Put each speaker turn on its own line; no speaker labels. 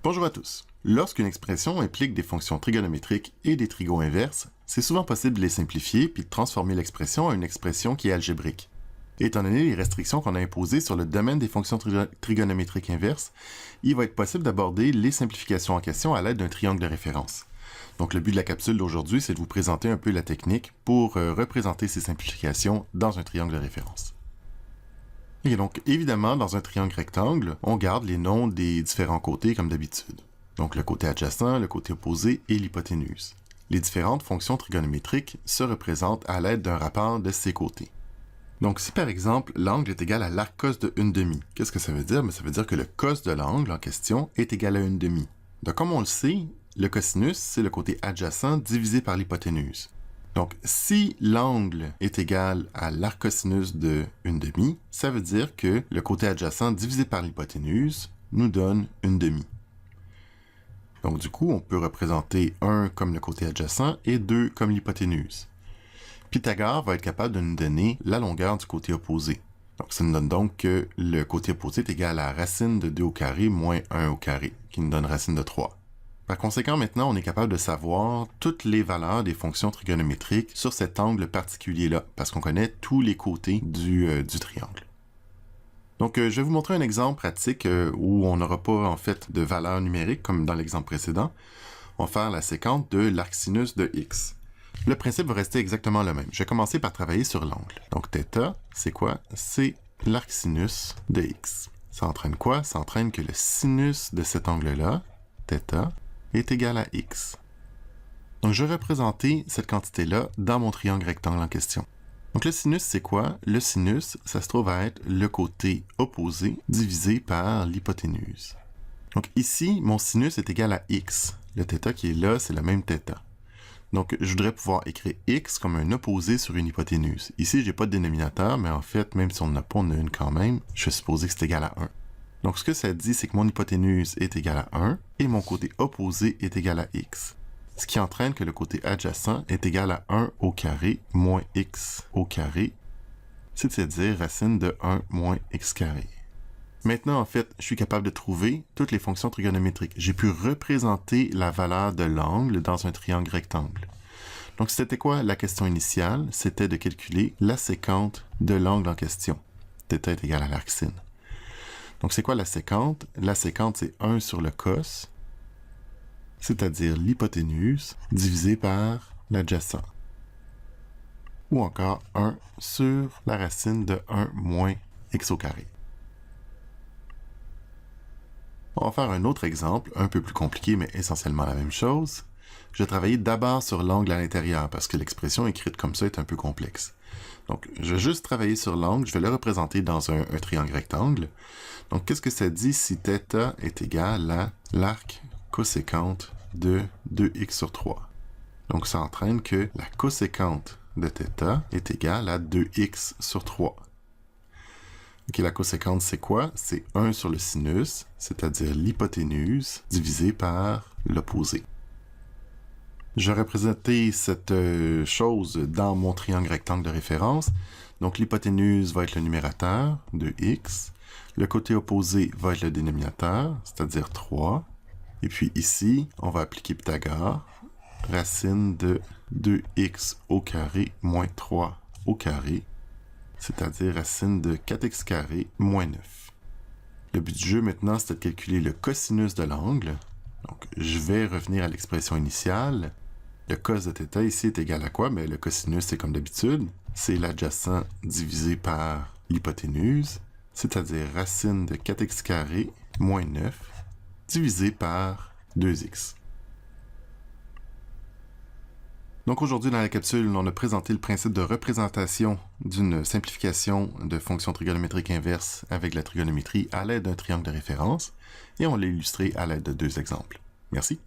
Bonjour à tous. Lorsqu'une expression implique des fonctions trigonométriques et des trigons inverses, c'est souvent possible de les simplifier puis de transformer l'expression en une expression qui est algébrique. Étant donné les restrictions qu'on a imposées sur le domaine des fonctions trigonométriques inverses, il va être possible d'aborder les simplifications en question à l'aide d'un triangle de référence. Donc le but de la capsule d'aujourd'hui, c'est de vous présenter un peu la technique pour représenter ces simplifications dans un triangle de référence. Et donc, évidemment, dans un triangle rectangle, on garde les noms des différents côtés comme d'habitude. Donc le côté adjacent, le côté opposé et l'hypoténuse. Les différentes fonctions trigonométriques se représentent à l'aide d'un rapport de ces côtés. Donc si par exemple l'angle est égal à l'arc cos de 1/2, qu'est-ce que ça veut dire? Ça veut dire que le cos de l'angle en question est égal à 1/2. Donc comme on le sait, le cosinus, c'est le côté adjacent divisé par l'hypoténuse. Donc, si l'angle est égal à l'arc cosinus de 1/2, ça veut dire que le côté adjacent divisé par l'hypoténuse nous donne 1/2. Donc, du coup, on peut représenter 1 comme le côté adjacent et 2 comme l'hypoténuse. Pythagore va être capable de nous donner la longueur du côté opposé. Donc, ça nous donne donc que le côté opposé est égal à racine de 2 au carré moins 1 au carré, qui nous donne racine de 3. Par conséquent, maintenant, on est capable de savoir toutes les valeurs des fonctions trigonométriques sur cet angle particulier-là, parce qu'on connaît tous les côtés du triangle. Donc, je vais vous montrer un exemple pratique où on n'aura pas, en fait, de valeur numérique, comme dans l'exemple précédent. On va faire la séquence de l'arc sinus de x. Le principe va rester exactement le même. Je vais commencer par travailler sur l'angle. Donc, θ, c'est quoi? C'est l'arc sinus de x. Ça entraîne quoi? Ça entraîne que le sinus de cet angle-là, θ, est égal à x. Donc, je vais représenter cette quantité-là dans mon triangle rectangle en question. Donc, le sinus, c'est quoi? Le sinus, ça se trouve à être le côté opposé divisé par l'hypoténuse. Donc, ici, mon sinus est égal à x. Le θ qui est là, c'est le même θ. Donc, je voudrais pouvoir écrire x comme un opposé sur une hypoténuse. Ici, je n'ai pas de dénominateur, mais en fait, même si on n'en a pas, on a une quand même. Je vais supposer que c'est égal à 1. Donc, ce que ça dit, c'est que mon hypoténuse est égale à 1 et mon côté opposé est égal à x. Ce qui entraîne que le côté adjacent est égal à 1 au carré moins x au carré, c'est-à-dire racine de 1 moins x carré. Maintenant, en fait, je suis capable de trouver toutes les fonctions trigonométriques. J'ai pu représenter la valeur de l'angle dans un triangle rectangle. Donc, c'était quoi la question initiale? C'était de calculer la séquente de l'angle en question. θ est égal à l'arc sin. Donc, c'est quoi la séquente? La séquente, c'est 1 sur le cos, c'est-à-dire l'hypoténuse, divisé par l'adjacent. Ou encore 1 sur la racine de 1 moins x au carré. On va faire un autre exemple, un peu plus compliqué, mais essentiellement la même chose. Je vais travailler d'abord sur l'angle à l'intérieur, parce que l'expression écrite comme ça est un peu complexe. Donc, je vais juste travailler sur l'angle, je vais le représenter dans un triangle rectangle. Donc, qu'est-ce que ça dit si θ est égal à l'arc coséquente de 2x sur 3? Donc, ça entraîne que la coséquente de θ est égale à 2x sur 3. Ok, la coséquente, c'est quoi? C'est 1 sur le sinus, c'est-à-dire l'hypoténuse, divisé par l'opposé. Je vais représenter cette chose dans mon triangle rectangle de référence. Donc, l'hypoténuse va être le numérateur, 2x. Le côté opposé va être le dénominateur, c'est-à-dire 3. Et puis ici, on va appliquer Pythagore. Racine de 2x au carré moins 3 au carré, c'est-à-dire racine de 4x carré moins 9. Le but du jeu maintenant, c'est de calculer le cosinus de l'angle. Donc, je vais revenir à l'expression initiale. Le cos de θ ici est égal à quoi? Mais le cosinus, c'est comme d'habitude. C'est l'adjacent divisé par l'hypoténuse, c'est-à-dire racine de 4x carré moins 9, divisé par 2x. Donc aujourd'hui, dans la capsule, on a présenté le principe de représentation d'une simplification de fonctions trigonométriques inverses avec la trigonométrie à l'aide d'un triangle de référence, et on l'a illustré à l'aide de 2 exemples. Merci.